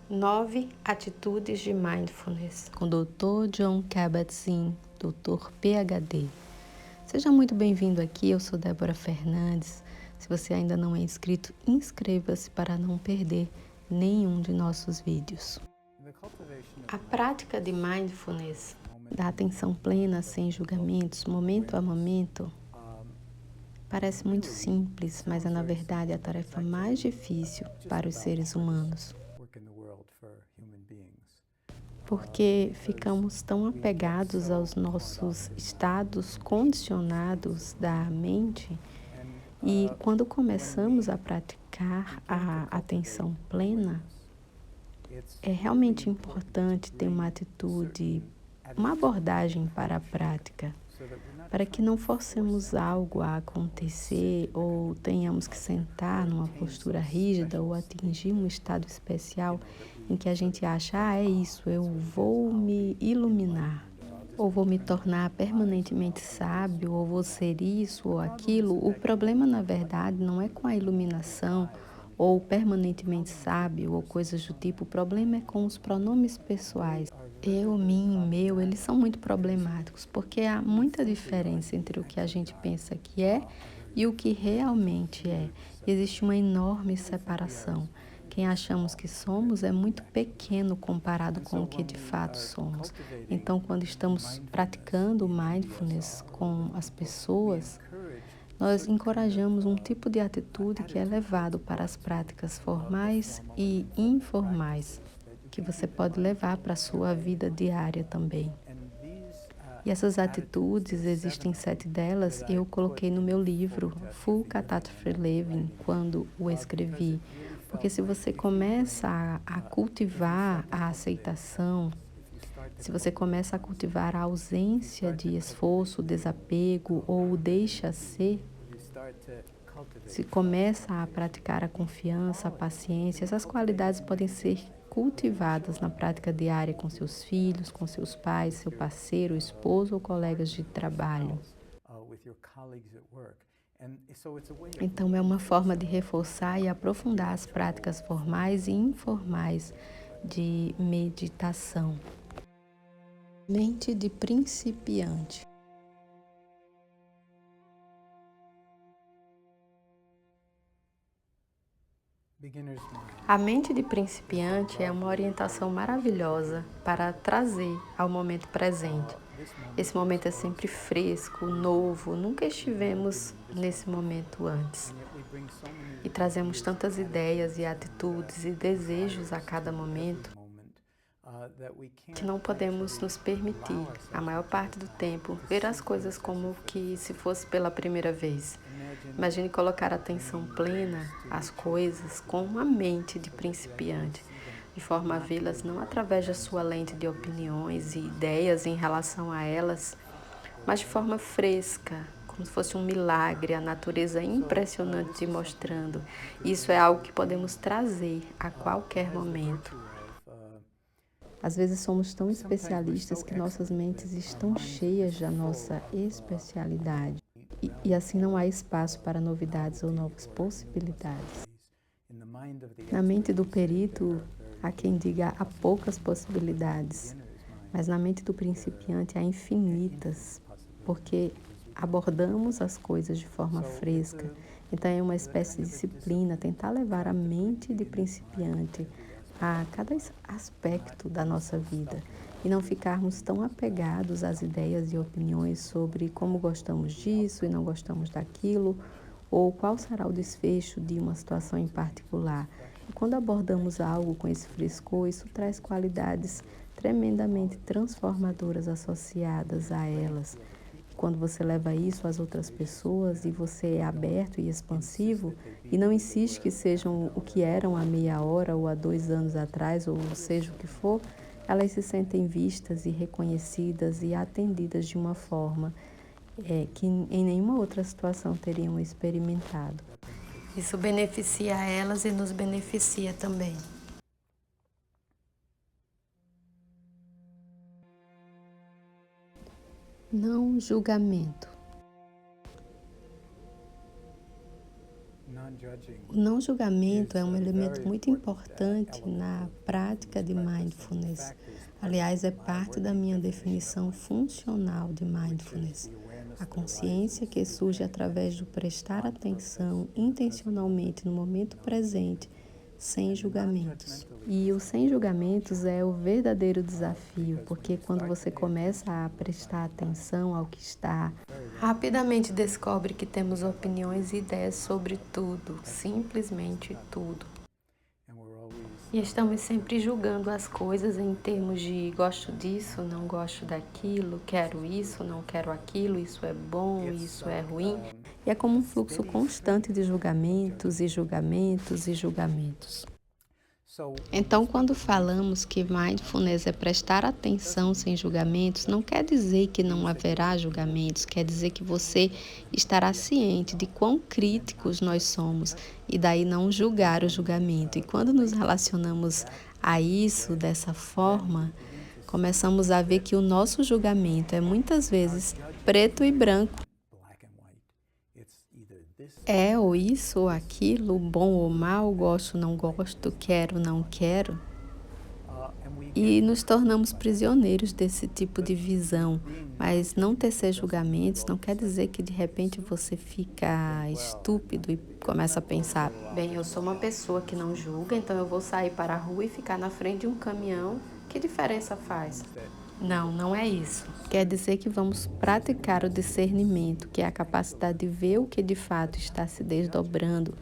9 atitudes de mindfulness, com o Dr. Jon Kabat-Zinn, Dr. PhD. Seja muito bem-vindo aqui, eu sou Débora Fernandes. Se você ainda não é inscrito, inscreva-se para não perder nenhum de nossos vídeos. A prática de mindfulness, da atenção plena sem julgamentos, momento a momento, parece muito simples, mas é na verdade a tarefa mais difícil para os seres humanos. Porque ficamos tão apegados aos nossos estados condicionados da mente e quando começamos a praticar a atenção plena, é realmente importante ter uma atitude, uma abordagem para a prática, para que não forcemos algo a acontecer ou tenhamos que sentar numa postura rígida ou atingir um estado especial em que a gente acha, é isso, eu vou me iluminar, ou vou me tornar permanentemente sábio, ou vou ser isso ou aquilo. O problema, na verdade, não é com a iluminação ou permanentemente sábio ou coisas do tipo. O problema é com os pronomes pessoais. Eu, mim, meu, eles são muito problemáticos, porque há muita diferença entre o que a gente pensa que é e o que realmente é. Existe uma enorme separação. Quem achamos que somos é muito pequeno comparado com o que de fato somos. Então, quando estamos praticando o mindfulness com as pessoas, nós encorajamos um tipo de atitude que é levado para as práticas formais e informais, que você pode levar para a sua vida diária também. E essas atitudes, existem 7 delas, eu coloquei no meu livro, Full Catastrophe Living, quando o escrevi. Porque se você começa a cultivar a aceitação, se você começa a cultivar a ausência de esforço, desapego ou o deixa ser, se começa a praticar a confiança, a paciência, essas qualidades podem ser cultivadas na prática diária com seus filhos, com seus pais, seu parceiro, esposo ou colegas de trabalho. Então, é uma forma de reforçar e aprofundar as práticas formais e informais de meditação. Mente de principiante. A mente de principiante é uma orientação maravilhosa para trazer ao momento presente. Esse momento é sempre fresco, novo, nunca estivemos nesse momento antes. E trazemos tantas ideias e atitudes e desejos a cada momento que não podemos nos permitir, a maior parte do tempo, ver as coisas como que se fosse pela primeira vez. Imagine colocar atenção plena às coisas com uma mente de principiante, de forma a vê-las não através da sua lente de opiniões e ideias em relação a elas, mas de forma fresca, como se fosse um milagre, a natureza impressionante te mostrando. Isso é algo que podemos trazer a qualquer momento. Às vezes somos tão especialistas que nossas mentes estão cheias da nossa especialidade e assim não há espaço para novidades ou novas possibilidades. Na mente do perito, há quem diga há poucas possibilidades, mas na mente do principiante há infinitas, porque abordamos as coisas de forma fresca. Então é uma espécie de disciplina, tentar levar a mente de principiante a cada aspecto da nossa vida e não ficarmos tão apegados às ideias e opiniões sobre como gostamos disso e não gostamos daquilo, ou qual será o desfecho de uma situação em particular. E quando abordamos algo com esse frescor, isso traz qualidades tremendamente transformadoras associadas a elas. Quando você leva isso às outras pessoas e você é aberto e expansivo e não insiste que sejam o que eram há meia hora ou há 2 anos atrás, ou seja o que for, elas se sentem vistas e reconhecidas e atendidas de uma forma que em nenhuma outra situação teriam experimentado. Isso beneficia elas e nos beneficia também. Não julgamento. O não julgamento é um elemento muito importante na prática de mindfulness. Aliás, é parte da minha definição funcional de mindfulness. A consciência que surge através do prestar atenção intencionalmente no momento presente, sem julgamentos. E o sem julgamentos é o verdadeiro desafio, porque quando você começa a prestar atenção ao que está, rapidamente descobre que temos opiniões e ideias sobre tudo, simplesmente tudo. E estamos sempre julgando as coisas em termos de gosto disso, não gosto daquilo, quero isso, não quero aquilo, isso é bom, isso é ruim. E é como um fluxo constante de julgamentos e julgamentos e julgamentos. Então, quando falamos que mindfulness é prestar atenção sem julgamentos, não quer dizer que não haverá julgamentos, quer dizer que você estará ciente de quão críticos nós somos e daí não julgar o julgamento. E quando nos relacionamos a isso dessa forma, começamos a ver que o nosso julgamento é muitas vezes preto e branco. É ou isso ou aquilo, bom ou mal, gosto, não gosto, quero, não quero. E nos tornamos prisioneiros desse tipo de visão. Mas não tecer julgamentos não quer dizer que de repente você fica estúpido e começa a pensar: bem, eu sou uma pessoa que não julga, então eu vou sair para a rua e ficar na frente de um caminhão. Que diferença faz? Não, não é isso. Quer dizer que vamos praticar o discernimento, que é a capacidade de ver o que de fato está se desdobrando,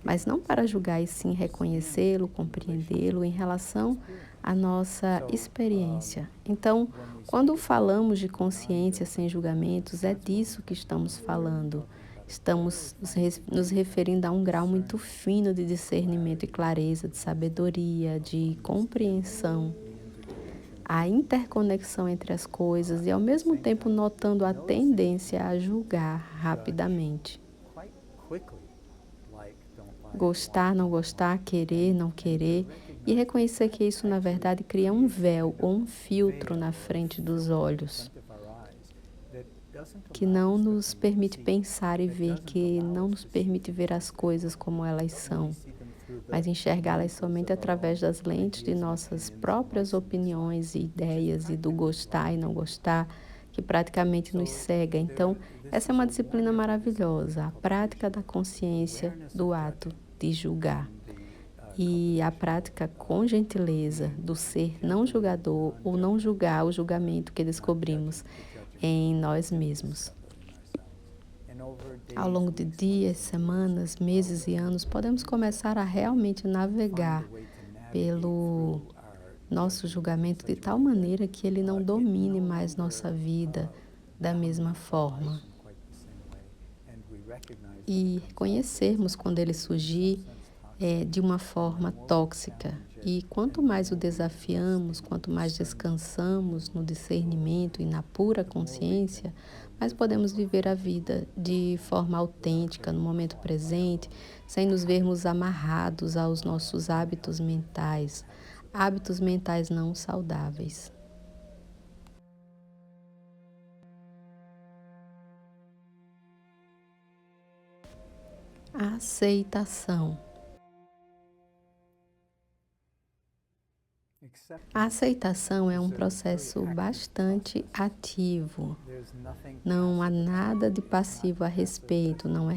mas não para julgar e sim reconhecê-lo, compreendê-lo em relação à nossa experiência. Então, quando falamos de consciência sem julgamentos, é disso que estamos falando. Estamos nos referindo a um grau muito fino de discernimento e clareza, de sabedoria, de compreensão, a interconexão entre as coisas e, ao mesmo tempo, notando a tendência a julgar rapidamente. Gostar, não gostar, querer, não querer, e reconhecer que isso, na verdade, cria um véu ou um filtro na frente dos olhos, que não nos permite pensar e ver, que não nos permite ver as coisas como elas são, mas enxergá-las somente através das lentes de nossas próprias opiniões e ideias e do gostar e não gostar, que praticamente nos cega. Então, essa é uma disciplina maravilhosa, a prática da consciência do ato de julgar. E a prática com gentileza do ser não julgador ou não julgar o julgamento que descobrimos em nós mesmos. Ao longo de dias, semanas, meses e anos, podemos começar a realmente navegar pelo nosso julgamento de tal maneira que ele não domine mais nossa vida da mesma forma. E reconhecermos quando ele surgir de uma forma tóxica. E quanto mais o desafiamos, quanto mais descansamos no discernimento e na pura consciência, mais podemos viver a vida de forma autêntica, no momento presente, sem nos vermos amarrados aos nossos hábitos mentais não saudáveis. Aceitação. A aceitação é um processo bastante ativo. Não há nada de passivo a respeito, não é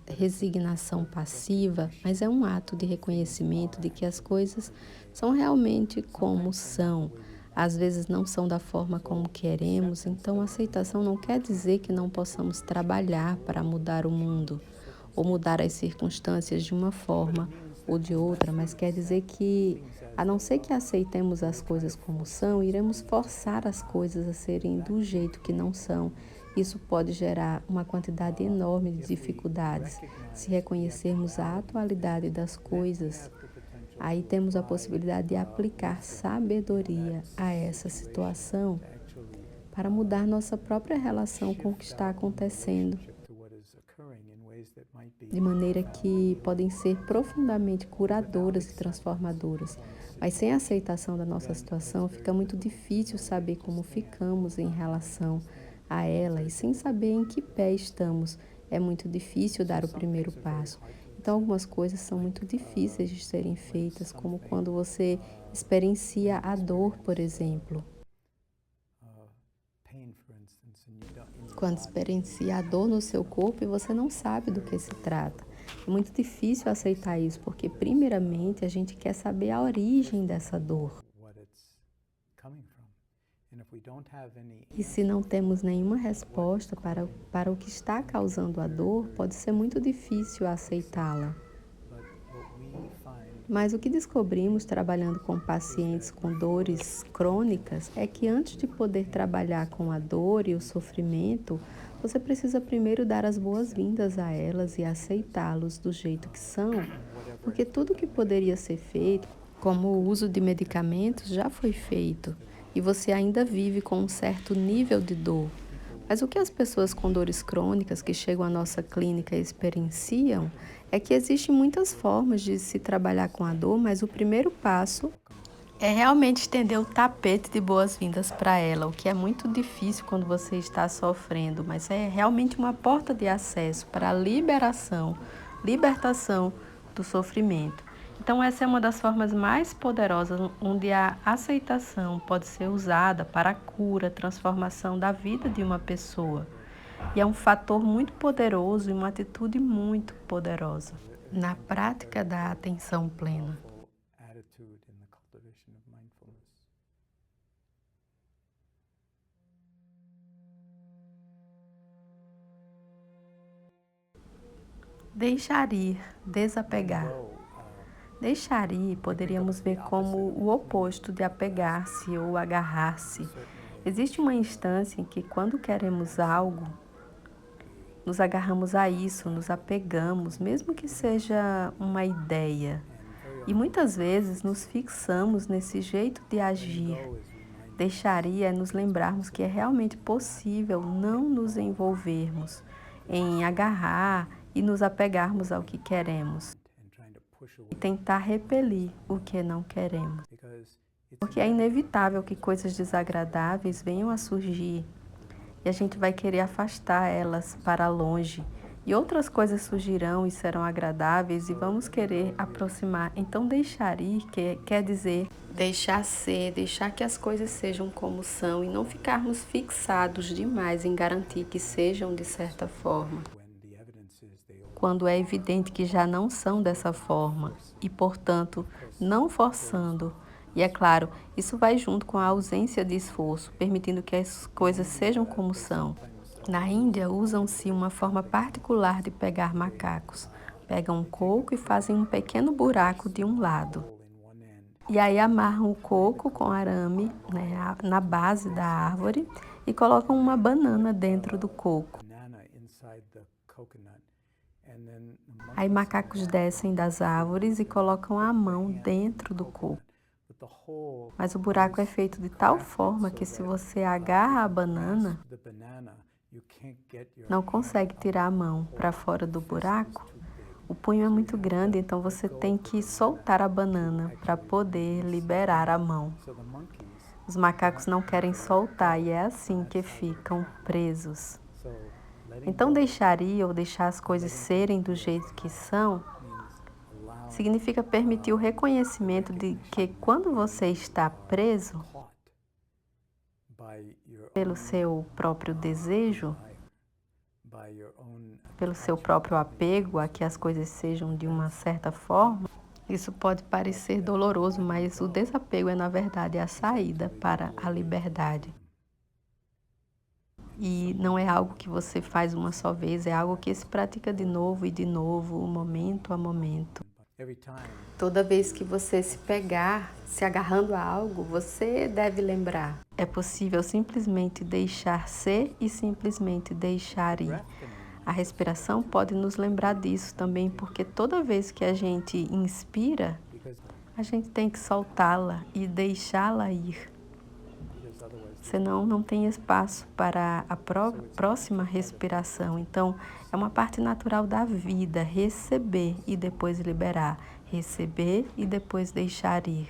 resignação passiva, mas é um ato de reconhecimento de que as coisas são realmente como são. Às vezes não são da forma como queremos, então a aceitação não quer dizer que não possamos trabalhar para mudar o mundo ou mudar as circunstâncias de uma forma ou de outra, mas quer dizer que, a não ser que aceitemos as coisas como são, iremos forçar as coisas a serem do jeito que não são. Isso pode gerar uma quantidade enorme de dificuldades. Se reconhecermos a atualidade das coisas, aí temos a possibilidade de aplicar sabedoria a essa situação para mudar nossa própria relação com o que está acontecendo, de maneira que podem ser profundamente curadoras e transformadoras. Mas sem a aceitação da nossa situação, fica muito difícil saber como ficamos em relação a ela, e sem saber em que pé estamos, é muito difícil dar o primeiro passo. Então, algumas coisas são muito difíceis de serem feitas, como quando você experiencia a dor, por exemplo. Quando experiencia a dor no seu corpo e você não sabe do que se trata. É muito difícil aceitar isso, porque primeiramente a gente quer saber a origem dessa dor. E se não temos nenhuma resposta para o que está causando a dor, pode ser muito difícil aceitá-la. Mas o que descobrimos trabalhando com pacientes com dores crônicas é que antes de poder trabalhar com a dor e o sofrimento, você precisa primeiro dar as boas-vindas a elas e aceitá-los do jeito que são, porque tudo que poderia ser feito, como o uso de medicamentos, já foi feito e você ainda vive com um certo nível de dor. Mas o que as pessoas com dores crônicas que chegam à nossa clínica experienciam é que existem muitas formas de se trabalhar com a dor, mas o primeiro passo é realmente estender o tapete de boas-vindas para ela, o que é muito difícil quando você está sofrendo, mas é realmente uma porta de acesso para a libertação do sofrimento. Então, essa é uma das formas mais poderosas onde a aceitação pode ser usada para a cura, transformação da vida de uma pessoa. E é um fator muito poderoso e uma atitude muito poderosa na prática da atenção plena. Deixar ir, desapegar. Deixar ir poderíamos ver como o oposto de apegar-se ou agarrar-se. Existe uma instância em que, quando queremos algo, nos agarramos a isso, nos apegamos, mesmo que seja uma ideia. E muitas vezes nos fixamos nesse jeito de agir. Deixaria é nos lembrarmos que é realmente possível não nos envolvermos em agarrar e nos apegarmos ao que queremos e tentar repelir o que não queremos. Porque é inevitável que coisas desagradáveis venham a surgir e a gente vai querer afastar elas para longe. E outras coisas surgirão e serão agradáveis e vamos querer aproximar. Então, deixar ir quer dizer deixar ser, deixar que as coisas sejam como são e não ficarmos fixados demais em garantir que sejam de certa forma, quando é evidente que já não são dessa forma e, portanto, não forçando. E é claro, isso vai junto com a ausência de esforço, permitindo que as coisas sejam como são. Na Índia, usam-se uma forma particular de pegar macacos. Pegam um coco e fazem um pequeno buraco de um lado. E aí amarram o coco com arame, né, na base da árvore e colocam uma banana dentro do coco. Aí macacos descem das árvores e colocam a mão dentro do coco. Mas o buraco é feito de tal forma que, se você agarra a banana, não consegue tirar a mão para fora do buraco. O punho é muito grande, então você tem que soltar a banana para poder liberar a mão. Os macacos não querem soltar e é assim que ficam presos. Então, deixar ir ou deixar as coisas serem do jeito que são significa permitir o reconhecimento de que, quando você está preso pelo seu próprio desejo, pelo seu próprio apego a que as coisas sejam de uma certa forma, isso pode parecer doloroso, mas o desapego é, na verdade, a saída para a liberdade. E não é algo que você faz uma só vez, é algo que se pratica de novo e de novo, momento a momento. Toda vez que você se pegar, se agarrando a algo, você deve lembrar: é possível simplesmente deixar ser e simplesmente deixar ir. A respiração pode nos lembrar disso também, porque toda vez que a gente inspira, a gente tem que soltá-la e deixá-la ir. Senão não tem espaço para a próxima respiração. Então, é uma parte natural da vida, receber e depois liberar, receber e depois deixar ir.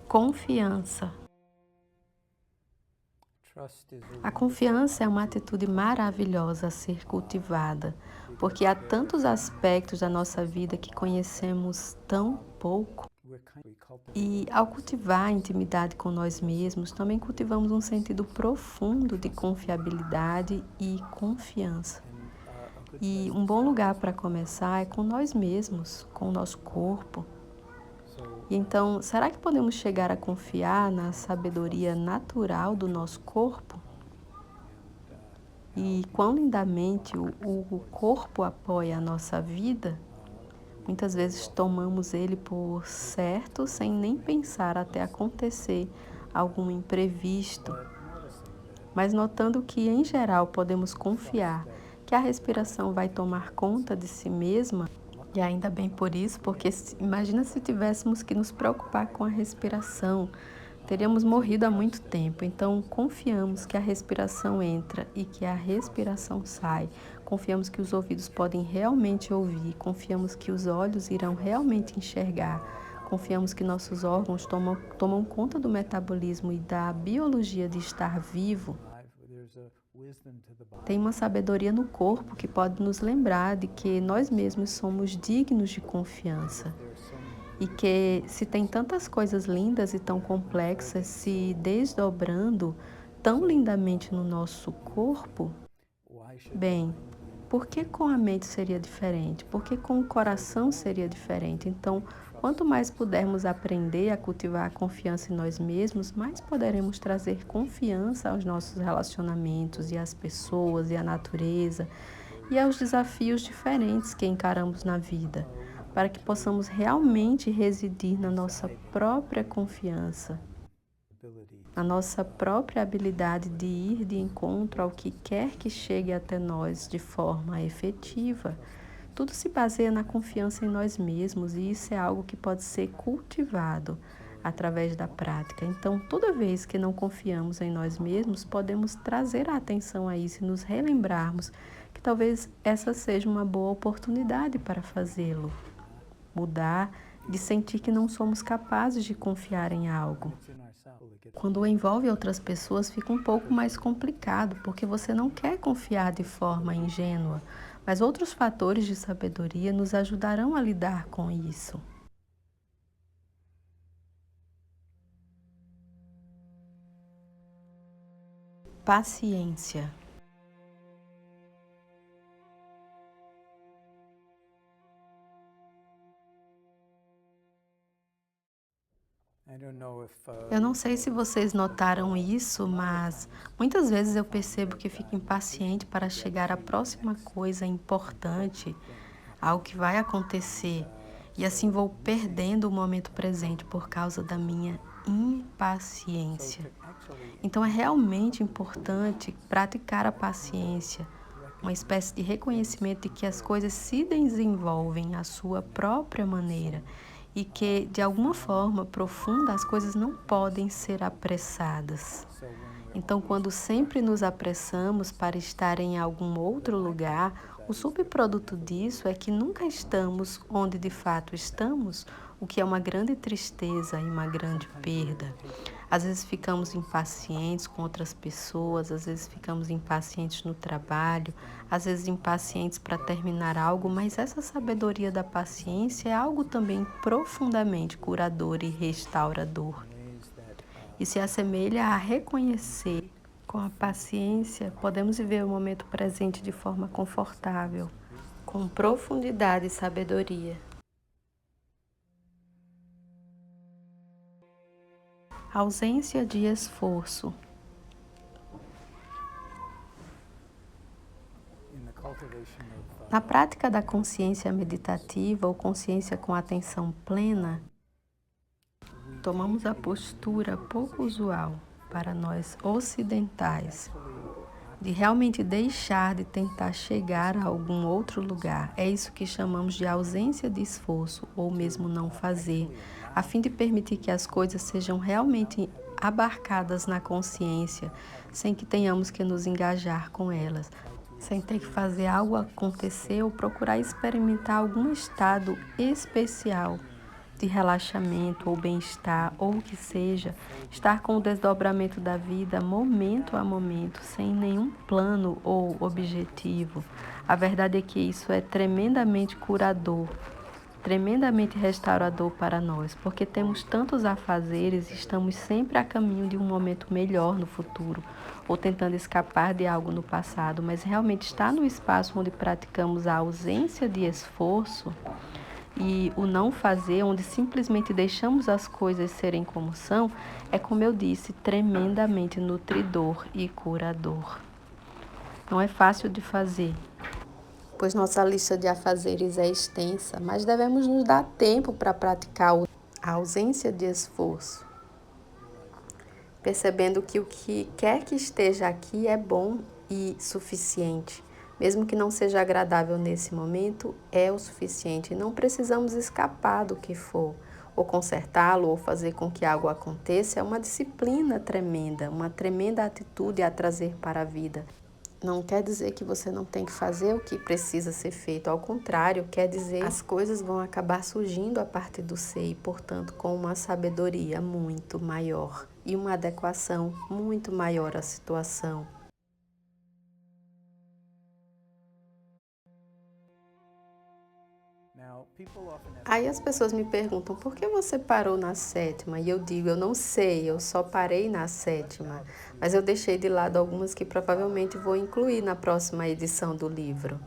Confiança. A confiança é uma atitude maravilhosa a ser cultivada, porque há tantos aspectos da nossa vida que conhecemos tão pouco. E ao cultivar a intimidade com nós mesmos, também cultivamos um sentido profundo de confiabilidade e confiança. E um bom lugar para começar é com nós mesmos, com o nosso corpo. E então, será que podemos chegar a confiar na sabedoria natural do nosso corpo? E quão lindamente o corpo apoia a nossa vida? Muitas vezes tomamos ele por certo, sem nem pensar até acontecer algum imprevisto, mas notando que, em geral, podemos confiar que a respiração vai tomar conta de si mesma, e ainda bem por isso, porque imagina se tivéssemos que nos preocupar com a respiração, teríamos morrido há muito tempo. Então, confiamos que a respiração entra e que a respiração sai. Confiamos que os ouvidos podem realmente ouvir. Confiamos que os olhos irão realmente enxergar. Confiamos que nossos órgãos tomam conta do metabolismo e da biologia de estar vivo. Tem uma sabedoria no corpo que pode nos lembrar de que nós mesmos somos dignos de confiança. E que se tem tantas coisas lindas e tão complexas se desdobrando tão lindamente no nosso corpo, bem, por que com a mente seria diferente? Por que com o coração seria diferente? Então, quanto mais pudermos aprender a cultivar a confiança em nós mesmos, mais poderemos trazer confiança aos nossos relacionamentos e às pessoas e à natureza e aos desafios diferentes que encaramos na vida, para que possamos realmente residir na nossa própria confiança, na nossa própria habilidade de ir de encontro ao que quer que chegue até nós de forma efetiva. Tudo se baseia na confiança em nós mesmos e isso é algo que pode ser cultivado através da prática. Então, toda vez que não confiamos em nós mesmos, podemos trazer a atenção a isso e nos relembrarmos que talvez essa seja uma boa oportunidade para fazê-lo. Mudar de sentir que não somos capazes de confiar em algo. Quando envolve outras pessoas, fica um pouco mais complicado, porque você não quer confiar de forma ingênua, mas outros fatores de sabedoria nos ajudarão a lidar com isso. Paciência. Eu não sei se vocês notaram isso, mas muitas vezes eu percebo que fico impaciente para chegar à próxima coisa importante, algo que vai acontecer, e assim vou perdendo o momento presente por causa da minha impaciência. Então é realmente importante praticar a paciência, uma espécie de reconhecimento de que as coisas se desenvolvem à sua própria maneira e que, de alguma forma profunda, as coisas não podem ser apressadas. Então, quando sempre nos apressamos para estar em algum outro lugar, o subproduto disso é que nunca estamos onde de fato estamos, o que é uma grande tristeza e uma grande perda. Às vezes ficamos impacientes com outras pessoas, às vezes ficamos impacientes no trabalho, às vezes impacientes para terminar algo, mas essa sabedoria da paciência é algo também profundamente curador e restaurador. E se assemelha a reconhecer, com a paciência, podemos viver o momento presente de forma confortável, com profundidade e sabedoria. Ausência de esforço. Na prática da consciência meditativa ou consciência com atenção plena, tomamos a postura pouco usual para nós ocidentais, de realmente deixar de tentar chegar a algum outro lugar. É isso que chamamos de ausência de esforço, ou mesmo não fazer, a fim de permitir que as coisas sejam realmente abarcadas na consciência, sem que tenhamos que nos engajar com elas, sem ter que fazer algo acontecer ou procurar experimentar algum estado especial de relaxamento ou bem-estar, ou o que seja, estar com o desdobramento da vida momento a momento, sem nenhum plano ou objetivo. A verdade é que isso é tremendamente curador, tremendamente restaurador para nós, porque temos tantos afazeres e estamos sempre a caminho de um momento melhor no futuro, ou tentando escapar de algo no passado, mas realmente estar no espaço onde praticamos a ausência de esforço e o não fazer, onde simplesmente deixamos as coisas serem como são, é, como eu disse, tremendamente nutridor e curador. Não é fácil de fazer, pois nossa lista de afazeres é extensa, mas devemos nos dar tempo para praticar a ausência de esforço, percebendo que o que quer que esteja aqui é bom e suficiente. Mesmo que não seja agradável nesse momento, é o suficiente. Não precisamos escapar do que for, ou consertá-lo, ou fazer com que algo aconteça. É uma disciplina tremenda, uma tremenda atitude a trazer para a vida. Não quer dizer que você não tem que fazer o que precisa ser feito. Ao contrário, quer dizer que as coisas vão acabar surgindo a partir do ser e, portanto, com uma sabedoria muito maior e uma adequação muito maior à situação. Aí as pessoas me perguntam, por que você parou na 7ª? E eu digo, eu não sei, eu só parei na 7ª. Mas eu deixei de lado algumas que provavelmente vou incluir na próxima edição do livro.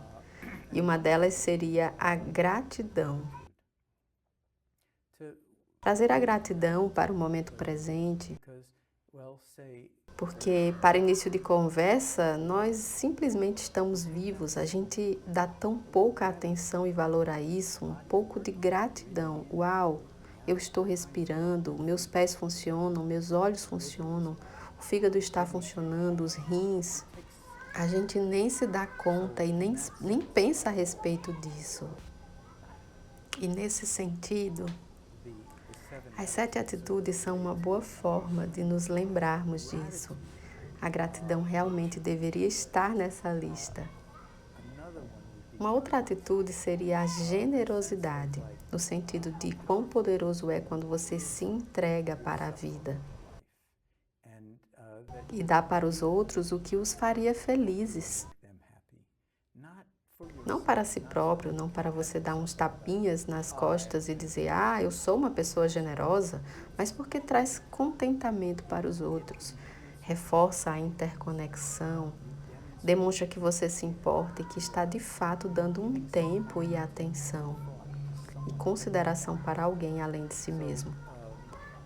E uma delas seria a gratidão. Trazer a gratidão para o momento presente, porque para início de conversa, nós simplesmente estamos vivos, a gente dá tão pouca atenção e valor a isso, um pouco de gratidão. Uau, eu estou respirando, meus pés funcionam, meus olhos funcionam, o fígado está funcionando, os rins. A gente nem se dá conta e nem pensa a respeito disso. E nesse sentido, as 7 atitudes são uma boa forma de nos lembrarmos disso. A gratidão realmente deveria estar nessa lista. Uma outra atitude seria a generosidade, no sentido de quão poderoso é quando você se entrega para a vida e dá para os outros o que os faria felizes. Não para si próprio, não para você dar uns tapinhas nas costas e dizer, eu sou uma pessoa generosa, mas porque traz contentamento para os outros, reforça a interconexão, demonstra que você se importa e que está de fato dando um tempo e atenção e consideração para alguém além de si mesmo.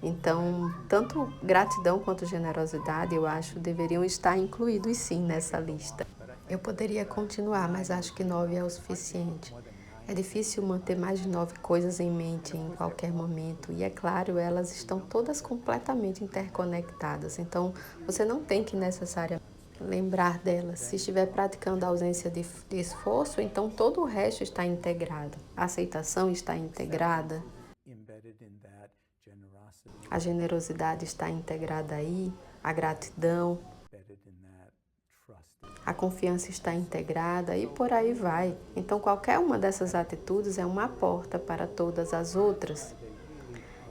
Então, tanto gratidão quanto generosidade, eu acho, deveriam estar incluídos sim nessa lista. Eu poderia continuar, mas acho que 9 é o suficiente. É difícil manter mais de 9 coisas em mente em qualquer momento. E é claro, elas estão todas completamente interconectadas. Então, você não tem que necessariamente lembrar delas. Se estiver praticando a ausência de esforço, então todo o resto está integrado. A aceitação está integrada. A generosidade está integrada aí. A gratidão. A confiança está integrada e por aí vai. Então, qualquer uma dessas atitudes é uma porta para todas as outras.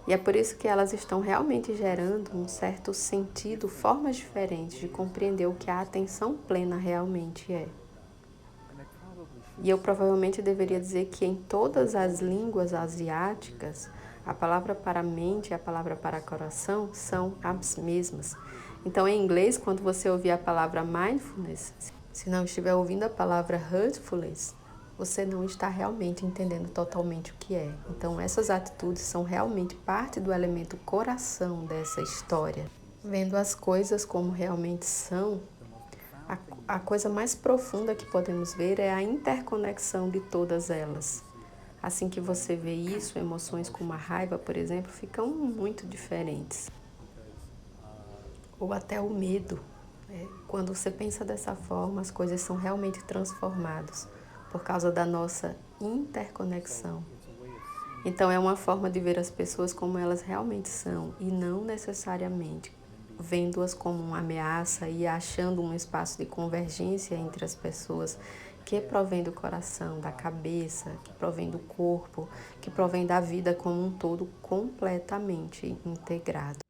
E é por isso que elas estão realmente gerando um certo sentido, formas diferentes de compreender o que a atenção plena realmente é. E eu provavelmente deveria dizer que em todas as línguas asiáticas, a palavra para mente e a palavra para coração são as mesmas. Então, em inglês, quando você ouvir a palavra mindfulness, se não estiver ouvindo a palavra heartfulness, você não está realmente entendendo totalmente o que é. Então, essas atitudes são realmente parte do elemento coração dessa história. Vendo as coisas como realmente são, a coisa mais profunda que podemos ver é a interconexão de todas elas. Assim que você vê isso, emoções como a raiva, por exemplo, ficam muito diferentes. Ou até o medo. Quando você pensa dessa forma, as coisas são realmente transformadas por causa da nossa interconexão. Então, é uma forma de ver as pessoas como elas realmente são e não necessariamente vendo-as como uma ameaça e achando um espaço de convergência entre as pessoas que provém do coração, da cabeça, que provém do corpo, que provém da vida como um todo completamente integrado.